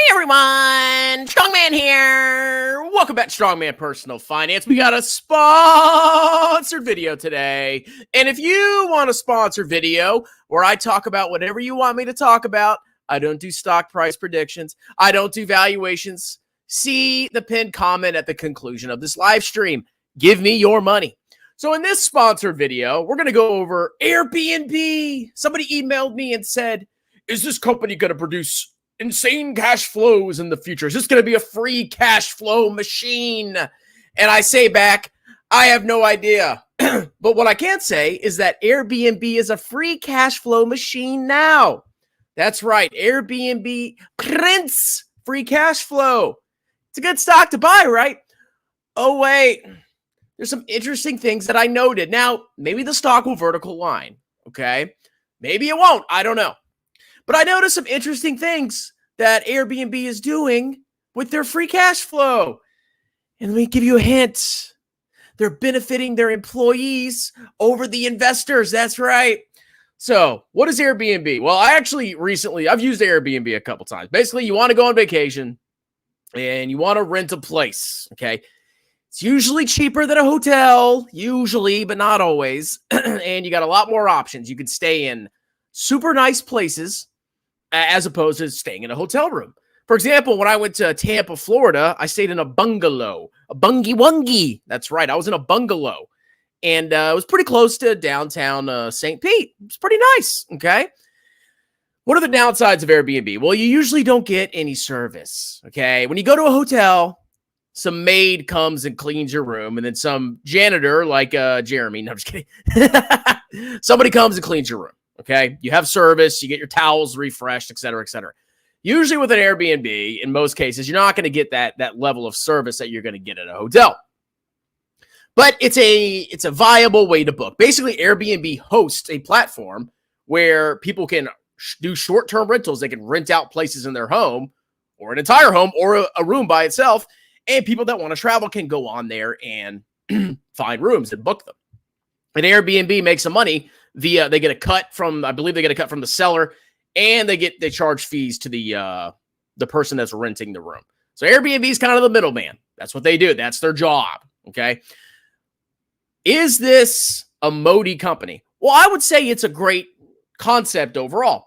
Everyone, Strongman here. Welcome back to Strongman Personal Finance. We got a sponsored video today. And if you want a sponsored video where I talk about whatever you want me to talk about, I don't do stock price predictions. I don't do valuations. See the pinned comment at the conclusion of this live stream. Give me your money. So in this sponsored video, we're going to go over Airbnb. Somebody emailed me and said, is this company going to produce insane cash flows in the future? Is this going to be a free cash flow machine? And I say back, I have no idea. But what I can say is that Airbnb is a free cash flow machine now. That's right. Airbnb prints free cash flow. It's a good stock to buy, right? Oh, wait. There's some interesting things that I noted. Now, maybe the stock will vertical line, okay? Maybe it won't. I don't know. But I noticed some interesting things that Airbnb is doing with their free cash flow. And let me give you a hint. They're benefiting their employees over the investors. That's right. So what is Airbnb? Well, I've used Airbnb a couple times. Basically, you want to go on vacation and you want to rent a place, okay? It's usually cheaper than a hotel, usually, but not always. And you got a lot more options. You can stay in super nice places as opposed to staying in a hotel room. For example, when I went to Tampa, Florida, I stayed in a bungalow, a bungy-wungy. That's right. I was in a bungalow, and it was pretty close to downtown St. Pete. It's pretty nice, okay? What are the downsides of Airbnb? Well, you usually don't get any service, okay? When you go to a hotel, some maid comes and cleans your room, and then some janitor like Jeremy, no, I'm just kidding. Somebody comes and cleans your room. Okay, you have service, you get your towels refreshed, et cetera, et cetera. Usually with an Airbnb, in most cases, you're not going to get that level of service that you're going to get at a hotel. But it's a viable way to book. Basically, Airbnb hosts a platform where people can do short-term rentals. They can rent out places in their home or an entire home or a room by itself. And people that want to travel can go on there and find rooms and book them. And Airbnb makes some money via, they get a cut from the seller, and they charge fees to the person that's renting the room. So Airbnb is kind of the middleman. That's what they do. That's their job. Okay. Is this a Modi company? Well, I would say it's a great concept overall.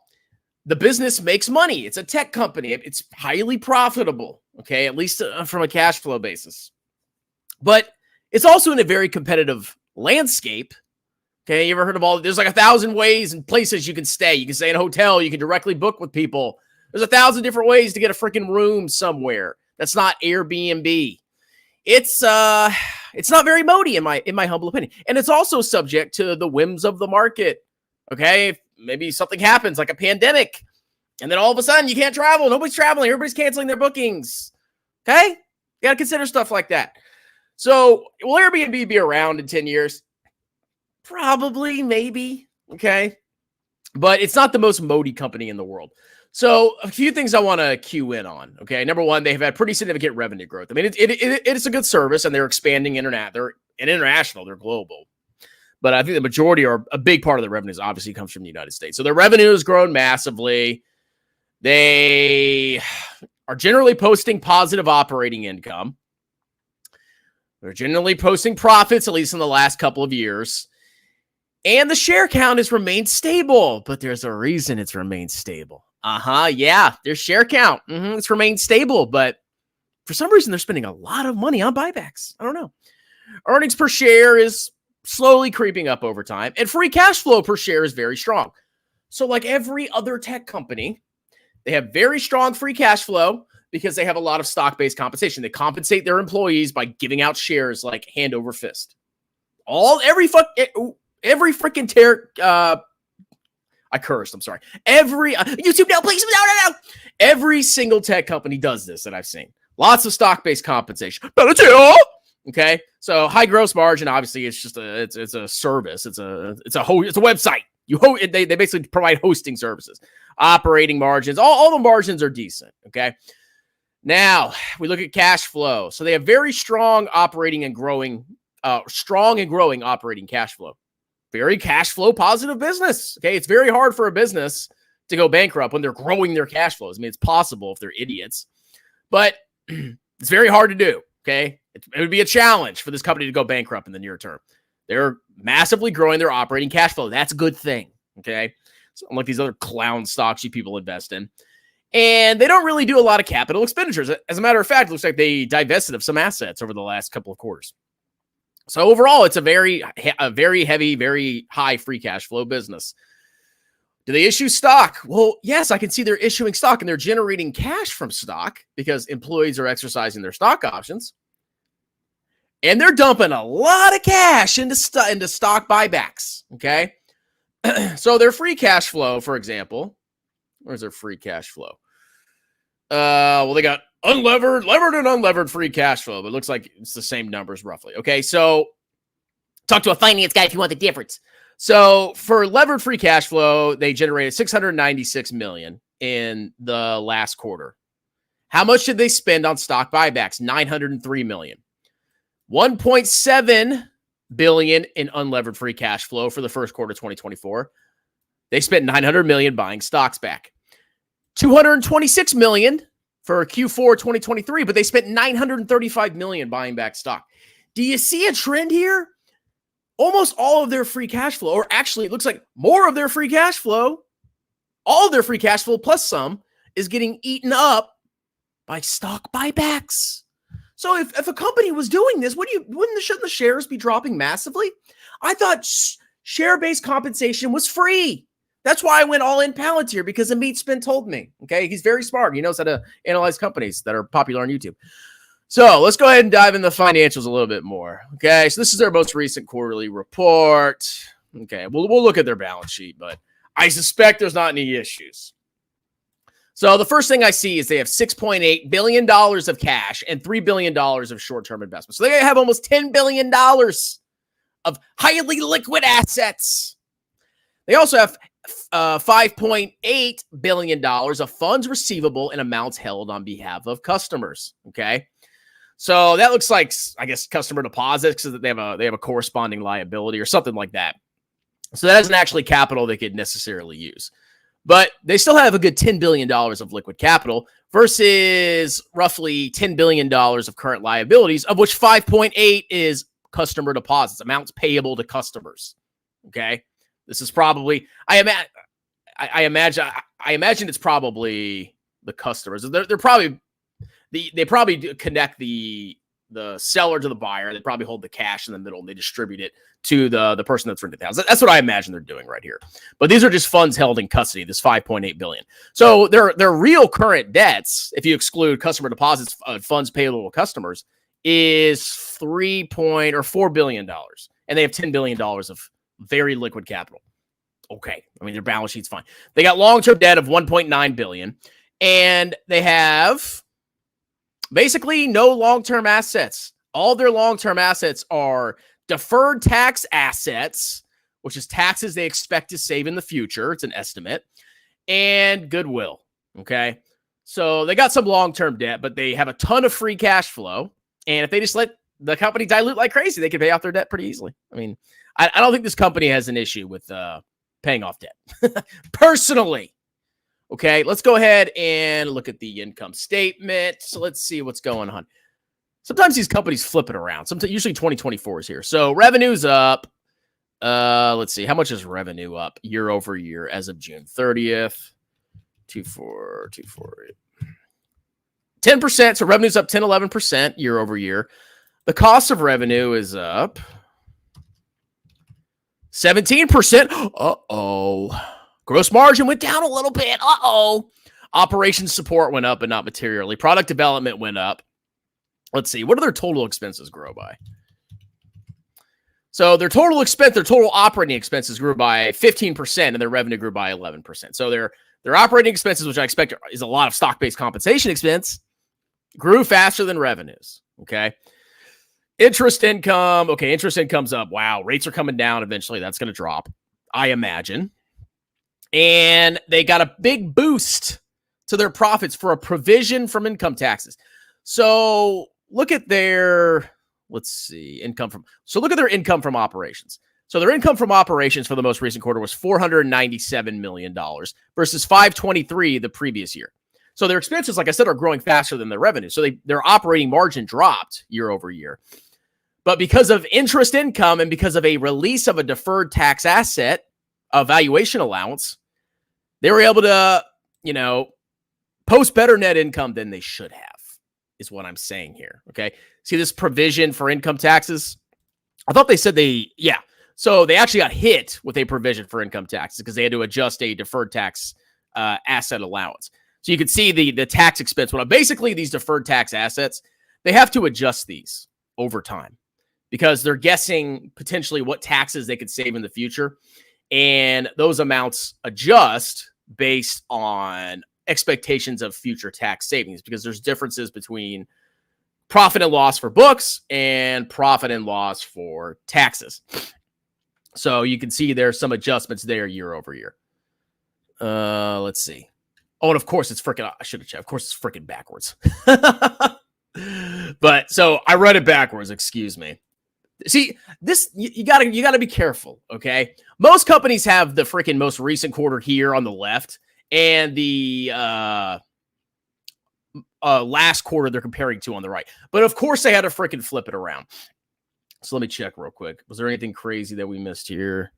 The business makes money. It's a tech company. It's highly profitable. Okay. At least from a cash flow basis, but it's also in a very competitive landscape. Okay, you ever heard of there's like 1,000 ways and places you can stay. You can stay in a hotel. You can directly book with people. There's 1,000 different ways to get a freaking room somewhere. That's not Airbnb. It's not very Modi in my humble opinion. And it's also subject to the whims of the market. Okay, if maybe something happens like a pandemic, and then all of a sudden you can't travel. Nobody's traveling. Everybody's canceling their bookings. Okay, you got to consider stuff like that. So will Airbnb be around in 10 years? Probably, maybe, okay? But it's not the most Modi company in the world. So a few things I want to cue in on, okay? Number one, they've had pretty significant revenue growth. I mean, it's a good service, and they're expanding they're international, they're global. But I think the majority or a big part of the revenues obviously comes from the United States. So their revenue has grown massively. They are generally posting positive operating income. They're generally posting profits, at least in the last couple of years. And the share count has remained stable, but there's a reason it's remained stable. Yeah, their share count. It's remained stable, but for some reason, they're spending a lot of money on buybacks. I don't know. Earnings per share is slowly creeping up over time, and free cash flow per share is very strong. So like every other tech company, they have very strong free cash flow because they have a lot of stock-based compensation. They compensate their employees by giving out shares like hand over fist. Every freaking I cursed. I'm sorry. Every YouTube, no, please, no. Every single tech company does this that I've seen. Lots of stock-based compensation. Okay, so high gross margin. Obviously, it's just it's a service. It's a website. They basically provide hosting services. Operating margins. All the margins are decent. Okay. Now we look at cash flow. So they have very strong operating and growing operating cash flow. Very cash flow positive business. Okay. It's very hard for a business to go bankrupt when they're growing their cash flows. I mean, it's possible if they're idiots, but it's very hard to do, okay? It would be a challenge for this company to go bankrupt in the near term. They're massively growing their operating cash flow. That's a good thing, okay? So unlike these other clown stocks you people invest in. And they don't really do a lot of capital expenditures. As a matter of fact, it looks like they divested of some assets over the last couple of quarters. So overall, it's a very heavy, very high free cash flow business. Do they issue stock? Well, yes, I can see they're issuing stock and they're generating cash from stock because employees are exercising their stock options. And they're dumping a lot of cash into stock buybacks, okay? So their free cash flow, for example, where's their free cash flow? Well, they got levered and unlevered free cash flow, but it looks like it's the same numbers roughly. Okay, so talk to a finance guy if you want the difference. So for levered free cash flow, they generated $696 million in the last quarter. How much did they spend on stock buybacks? $903 million. $1.7 billion in unlevered free cash flow for the first quarter of 2024. They spent $900 million buying stocks back. $226 million for Q4 2023, but they spent $935 million buying back stock. Do you see a trend here? Almost all of their free cash flow, or actually it looks like more of their free cash flow, all of their free cash flow plus some, is getting eaten up by stock buybacks. So if a company was doing this, shouldn't the shares be dropping massively? I thought share-based compensation was free. That's why I went all in Palantir, because Amit Spin told me. Okay, he's very smart. He knows how to analyze companies that are popular on YouTube. So let's go ahead and dive into the financials a little bit more. Okay, so this is their most recent quarterly report. Okay, we'll look at their balance sheet, but I suspect there's not any issues. So the first thing I see is they have $6.8 billion of cash and $3 billion of short-term investments. So they have almost $10 billion of highly liquid assets. They also have $5.8 billion of funds receivable and amounts held on behalf of customers. Okay. So that looks like, I guess, customer deposits, because they have a corresponding liability or something like that. So that isn't actually capital they could necessarily use. But they still have a good $10 billion of liquid capital versus roughly $10 billion of current liabilities, of which 5.8 is customer deposits, amounts payable to customers. Okay. This is probably, I imagine it's probably the customers. They're probably, they probably connect the seller to the buyer. They probably hold the cash in the middle and they distribute it to the person that's rented the house. That's what I imagine they're doing right here. But these are just funds held in custody, this $5.8 billion. So their real current debts, if you exclude customer deposits, funds payable to customers, is $4 billion. And they have $10 billion of very liquid capital. Okay. I mean, their balance sheet's fine. They got long-term debt of $1.9 billion, and they have basically no long-term assets. All their long-term assets are deferred tax assets, which is taxes they expect to save in the future. It's an estimate, and goodwill. Okay. So they got some long-term debt, but they have a ton of free cash flow. And if they just let the company dilute like crazy, they can pay off their debt pretty easily. I mean, I don't think this company has an issue with paying off debt personally. Okay, let's go ahead and look at the income statement. So let's see what's going on. Sometimes these companies flip it around. Usually 2024 is here. So revenue's up. Let's see. How much is revenue up year over year as of June 30th? 24248. 10%. So revenue's up 11% year over year. The cost of revenue is up 17%. Uh-oh. Gross margin went down a little bit. Uh-oh. Operations support went up, but not materially. Product development went up. Let's see. What do their total expenses grow by? So their total operating expenses grew by 15%, and their revenue grew by 11%. So their operating expenses, which I expect is a lot of stock-based compensation expense, grew faster than revenues. Okay. Interest income. Okay. Interest income's up. Wow. Rates are coming down. Eventually that's going to drop, I imagine. And they got a big boost to their profits for a provision from income taxes. So look at their, look at their income from operations. So their income from operations for the most recent quarter was $497 million versus $523 the previous year. So their expenses, like I said, are growing faster than their revenue. So their operating margin dropped year over year. But because of interest income and because of a release of a deferred tax asset, a valuation allowance, they were able to, post better net income than they should have, is what I'm saying here. Okay. See this provision for income taxes? I thought they said So they actually got hit with a provision for income taxes because they had to adjust a deferred tax asset allowance. So you could see the tax expense went up. Basically, these deferred tax assets, they have to adjust these over time because they're guessing potentially what taxes they could save in the future. And those amounts adjust based on expectations of future tax savings because there's differences between profit and loss for books and profit and loss for taxes. So you can see there's some adjustments there year over year. Let's see. Oh, and of course it's freaking, I should have checked. Of course it's freaking backwards. But so I read it backwards, excuse me. See, this, you gotta be careful, okay? Most companies have the freaking most recent quarter here on the left and the last quarter they're comparing to on the right. But of course they had to freaking flip it around. So let me check real quick. Was there anything crazy that we missed here?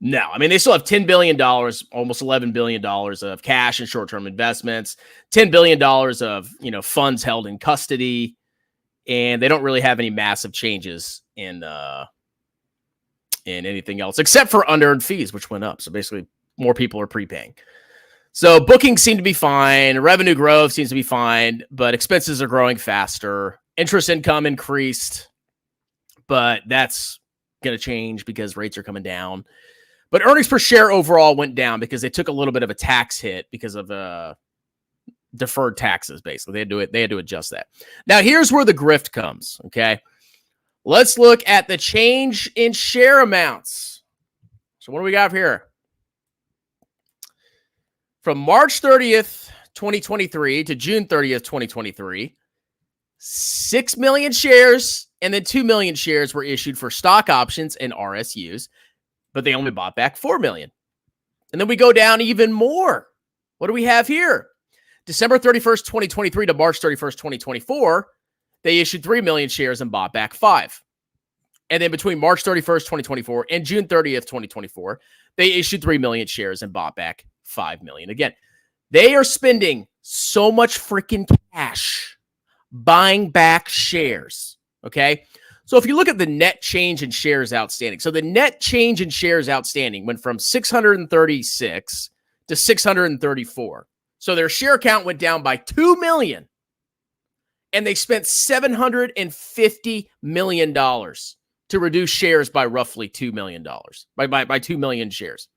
No. I mean, they still have $10 billion, almost $11 billion of cash and short-term investments, $10 billion of, funds held in custody, and they don't really have any massive changes in anything else, except for unearned fees, which went up. So basically, more people are prepaying. So bookings seem to be fine. Revenue growth seems to be fine, but expenses are growing faster. Interest income increased, but that's going to change because rates are coming down. But earnings per share overall went down because they took a little bit of a tax hit because of deferred taxes, basically. They had to adjust that. Now, here's where the grift comes, okay? Let's look at the change in share amounts. So what do we got here? From March 30th, 2023 to June 30th, 2023, 6 million shares and then 2 million shares were issued for stock options and RSUs, but they only bought back 4 million. And then we go down even more. What do we have here? December 31st, 2023 to March 31st, 2024, they issued 3 million shares and bought back 5. And then between March 31st, 2024 and June 30th, 2024, they issued 3 million shares and bought back 5 million. Again, they are spending so much freaking cash buying back shares, okay? So if you look at the net change in shares outstanding, so the net change in shares outstanding went from 636 to 634. So their share count went down by 2 million, and they spent $750 million to reduce shares by roughly $2 million, by 2 million shares,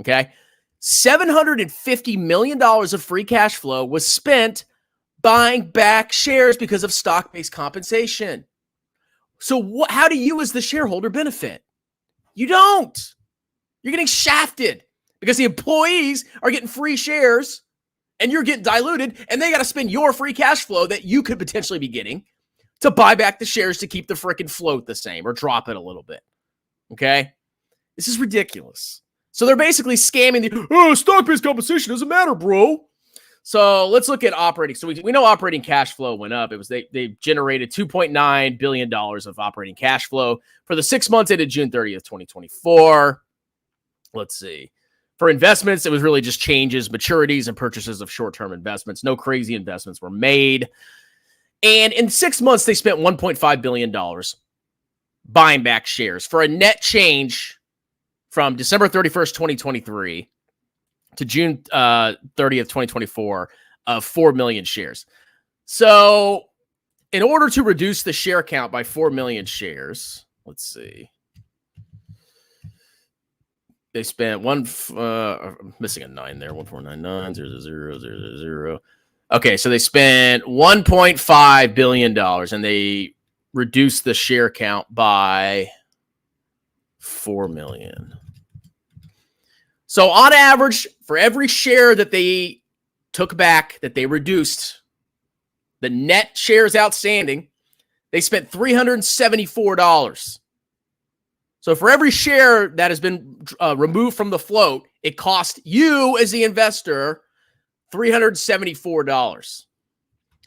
okay? $750 million of free cash flow was spent buying back shares because of stock-based compensation. So how do you as the shareholder benefit? You don't. You're getting shafted because the employees are getting free shares and you're getting diluted and they got to spend your free cash flow that you could potentially be getting to buy back the shares to keep the freaking float the same or drop it a little bit. Okay? This is ridiculous. So they're basically scamming stock-based compensation doesn't matter, bro. So let's look at operating. So we know operating cash flow went up. It was they generated $2.9 billion of operating cash flow for the 6 months ended June 30th, 2024. Let's see. For investments, it was really just changes, maturities, and purchases of short-term investments. No crazy investments were made. And in 6 months, they spent $1.5 billion buying back shares for a net change from December 31st, 2023 to June 30th, 2024 of 4 million shares. So in order to reduce the share count by 4 million shares, let's see. They spent missing a 9 there, 149900000. Okay, so they spent $1.5 billion and they reduced the share count by 4 million. So on average, for every share that they took back, that they reduced, the net shares outstanding, they spent $374. So for every share that has been removed from the float, it cost you as the investor $374.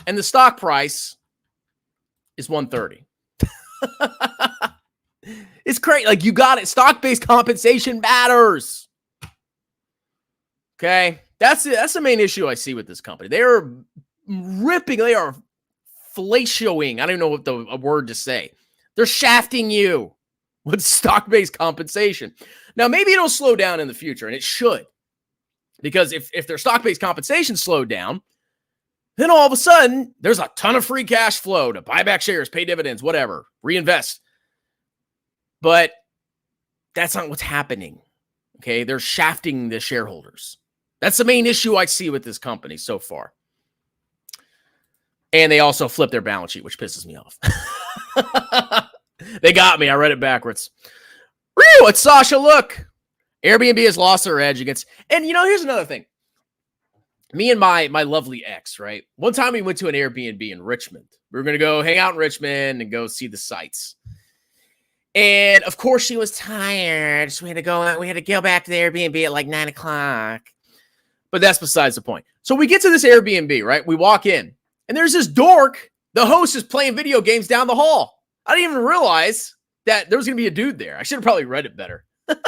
And the stock price is $130. It's crazy. Like, you got it. Stock-based compensation matters. Okay? That's the main issue I see with this company. They are ripping. They are fellatioing. I don't even know what a word to say. They're shafting you with stock-based compensation. Now, maybe it'll slow down in the future, and it should. Because if their stock-based compensation slowed down, then all of a sudden, there's a ton of free cash flow to buy back shares, pay dividends, whatever, reinvest. But that's not what's happening. Okay? They're shafting the shareholders. That's the main issue I see with this company so far. And they also flip their balance sheet, which pisses me off. They got me. I read it backwards. It's Sasha. Look, Airbnb has lost their edge against. And here's another thing. Me and my lovely ex, right? One time we went to an Airbnb in Richmond. We were going to go hang out in Richmond and go see the sights. And of course, she was tired. So we had to go back to the Airbnb at like 9 o'clock. But that's besides the point. So we get to this Airbnb, right? We walk in, and there's this dork. The host is playing video games down the hall. I didn't even realize that there was going to be a dude there. I should have probably read it better. But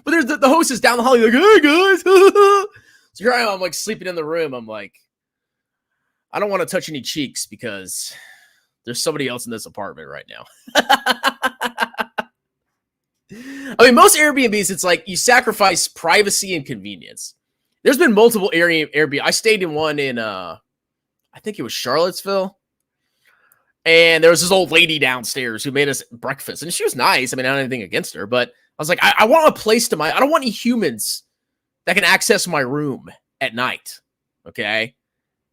there's the host is down the hall. He's like, hey, guys. So here I am. I'm like sleeping in the room. I'm like, I don't want to touch any cheeks because there's somebody else in this apartment right now. I mean, most Airbnbs, it's like you sacrifice privacy and convenience. There's been multiple Airbnb. I stayed in one in, I think it was Charlottesville. And there was this old lady downstairs who made us breakfast. And she was nice. I mean, I don't have anything against her. But I was like, I want a place to I don't want any humans that can access my room at night. Okay?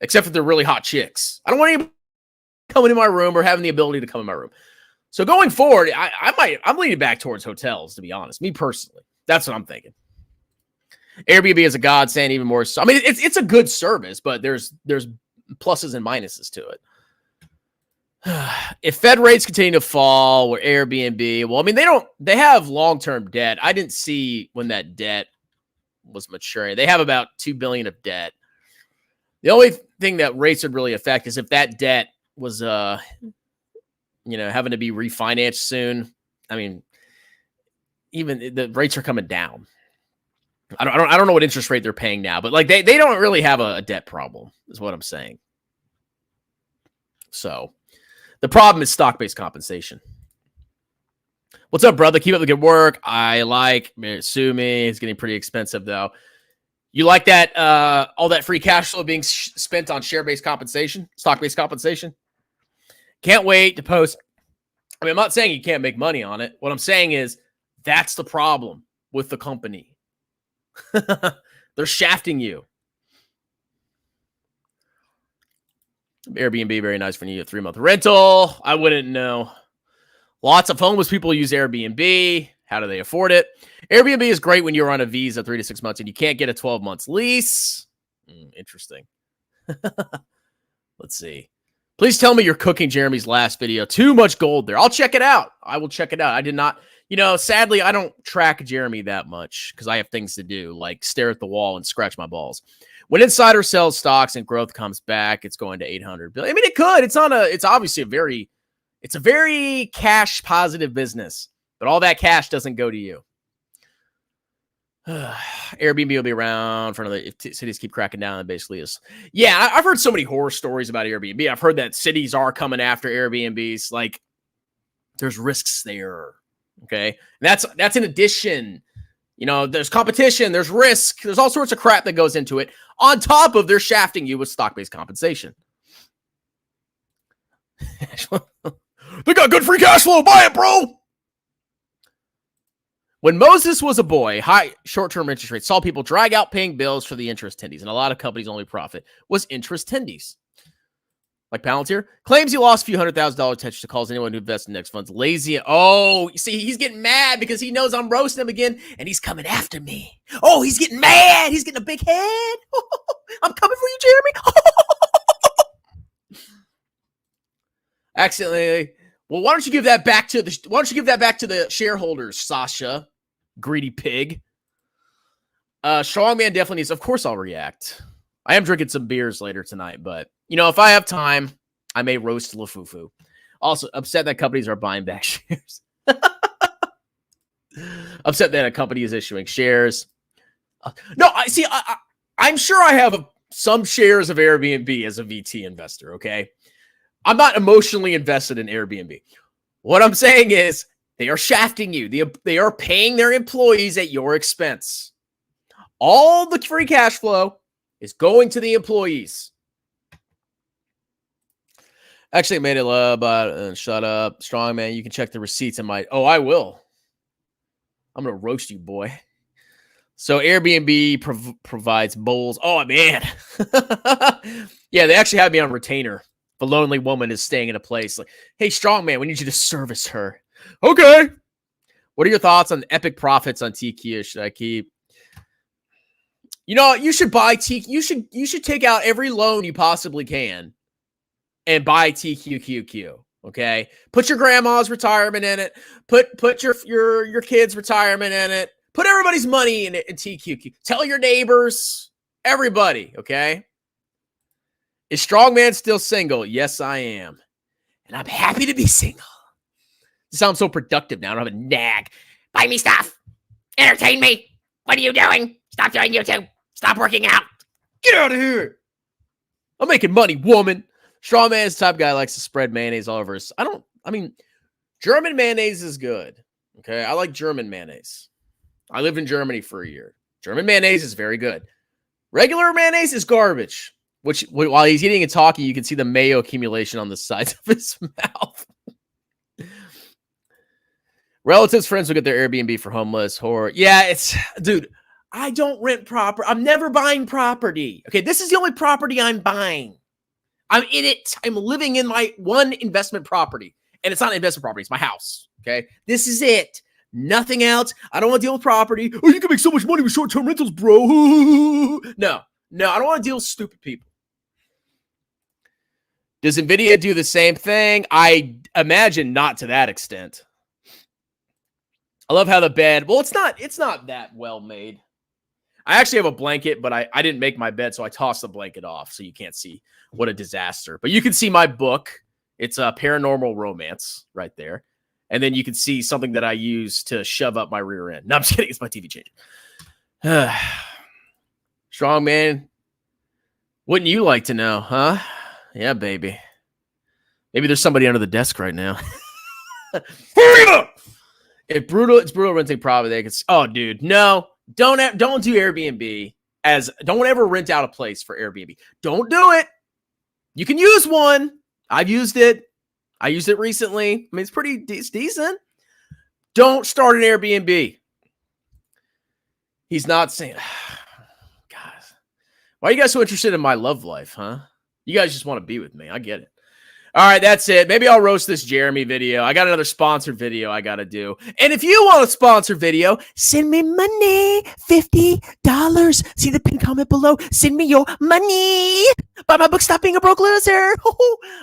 Except if they're really hot chicks. I don't want anybody coming in my room or having the ability to come in my room. So going forward, I'm leaning back towards hotels, to be honest. Me personally. That's what I'm thinking. Airbnb is a godsend, even more so. I mean, it's a good service, but there's pluses and minuses to it. If Fed rates continue to fall or Airbnb, well, I mean, they have long-term debt. I didn't see when that debt was maturing. They have about $2 billion of debt. The only thing that rates would really affect is if that debt was, having to be refinanced soon. I mean, even the rates are coming down. I don't know what interest rate they're paying now, but like they don't really have a debt problem, is what I'm saying. So the problem is stock-based compensation. What's up, brother? Keep up the good work. Sue me. It's getting pretty expensive, though. You like that? All that free cash flow being spent on share-based compensation, stock-based compensation? Can't wait to post. I mean, I'm not saying you can't make money on it. What I'm saying is that's the problem with the company. They're shafting you. Airbnb, very nice for you. A 3-month rental. I wouldn't know. Lots of homeless people use Airbnb. How do they afford it? Airbnb is great when you're on a visa 3 to 6 months and you can't get a 12 months lease. Interesting. Let's see. Please tell me you're cooking Jeremy's last video. Too much gold there. I'll check it out. I will check it out. I did not. Sadly, I don't track Jeremy that much because I have things to do, like stare at the wall and scratch my balls. When Insider sells stocks and growth comes back, it's going to 800 billion. I mean, it could. It's obviously a very cash positive business, but all that cash doesn't go to you. Airbnb will be around for another. If cities keep cracking down, it basically is. Yeah, I've heard so many horror stories about Airbnb. I've heard that cities are coming after Airbnbs. Like, there's risks there. Okay, and that's in addition. There's competition, there's risk, there's all sorts of crap that goes into it. On top of they're shafting you with stock-based compensation. They got good free cash flow. Buy it, bro. When Moses was a boy, high short-term interest rates saw people drag out paying bills for the interest tendies, and a lot of companies' only profit was interest tendies. Like Palantir claims he lost a few $100,000 attention to calls anyone who invests in index funds lazy. Oh, you see, he's getting mad because he knows I'm roasting him again, and he's coming after me. Oh, he's getting mad. He's getting a big head. I'm coming for you, Jeremy. Accidentally Well, why don't you give that back to the shareholders, Sasha, greedy pig? Strongman definitely needs. Of course, I'll react. I am drinking some beers later tonight, but if I have time, I may roast Lafufu. Also, upset that companies are buying back shares. Upset that a company is issuing shares. No, I'm sure I have some shares of Airbnb as a VT investor. Okay, I'm not emotionally invested in Airbnb. What I'm saying is they are shafting you. They are paying their employees at your expense. All the free cash flow is going to the employees. Actually, I made it but shut up. Strongman, you can check the receipts in my... Oh, I will. I'm going to roast you, boy. So Airbnb provides bowls. Oh, man. Yeah, they actually have me on retainer. The lonely woman is staying in a place. Like, hey, Strongman, we need you to service her. Okay. What are your thoughts on epic profits on TQ? Should I keep... You should buy TQ. You should take out every loan you possibly can and buy TQQQ. Okay, put your grandma's retirement in it. Put your kids' retirement in it. Put everybody's money in it in TQQ. Tell your neighbors, everybody. Okay. Is Strongman still single? Yes, I am, and I'm happy to be single. It sounds so productive now. I don't have a nag. Buy me stuff. Entertain me. What are you doing? Stop doing YouTube. Stop working out. Get out of here. I'm making money, woman. Strongman is the type of guy who likes to spread mayonnaise all over his... German mayonnaise is good. Okay, I like German mayonnaise. I lived in Germany for a year. German mayonnaise is very good. Regular mayonnaise is garbage. Which, while he's eating and talking, you can see the mayo accumulation on the sides of his mouth. Relatives, friends will get their Airbnb for homeless. Horror. Yeah, dude, I don't rent property. I'm never buying property. Okay, this is the only property I'm buying. I'm in it. I'm living in my one investment property. And it's not an investment property. It's my house. Okay, this is it. Nothing else. I don't want to deal with property. Oh, you can make so much money with short-term rentals, bro. No, I don't want to deal with stupid people. Does NVIDIA do the same thing? I imagine not to that extent. I love how the bed... Well, it's not that well made. I actually have a blanket, but I didn't make my bed, so I tossed the blanket off, so you can't see what a disaster. But you can see my book. It's a paranormal romance right there. And then you can see something that I use to shove up my rear end. No, I'm just kidding. It's my TV changer. Strong man. Wouldn't you like to know, huh? Yeah, baby. Maybe there's somebody under the desk right now. It's brutal renting property. Oh, dude, no. Don't do Airbnb don't ever rent out a place for Airbnb. Don't do it. You can use one. I've used it. I used it recently. I mean, it's decent. Don't start an Airbnb. He's not saying, God, why are you guys so interested in my love life, huh? You guys just want to be with me. I get it. All right, that's it. Maybe I'll roast this Jeremy video. I got another sponsored video I got to do. And if you want a sponsored video, send me money. $50. See the pinned comment below. Send me your money. Buy my book, Stop Being a Broke Loser.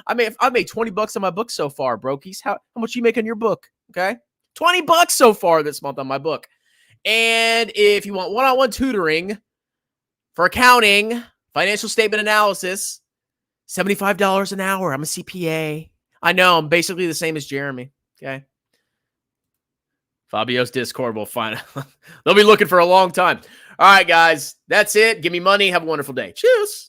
I made $20 on my book so far, brokies. How much you make on your book? Okay. $20 so far this month on my book. And if you want one-on-one tutoring for accounting, financial statement analysis, $75 an hour. I'm a CPA. I know. I'm basically the same as Jeremy. Okay. Fabio's Discord will find. They'll be looking for a long time. All right, guys. That's it. Give me money. Have a wonderful day. Cheers.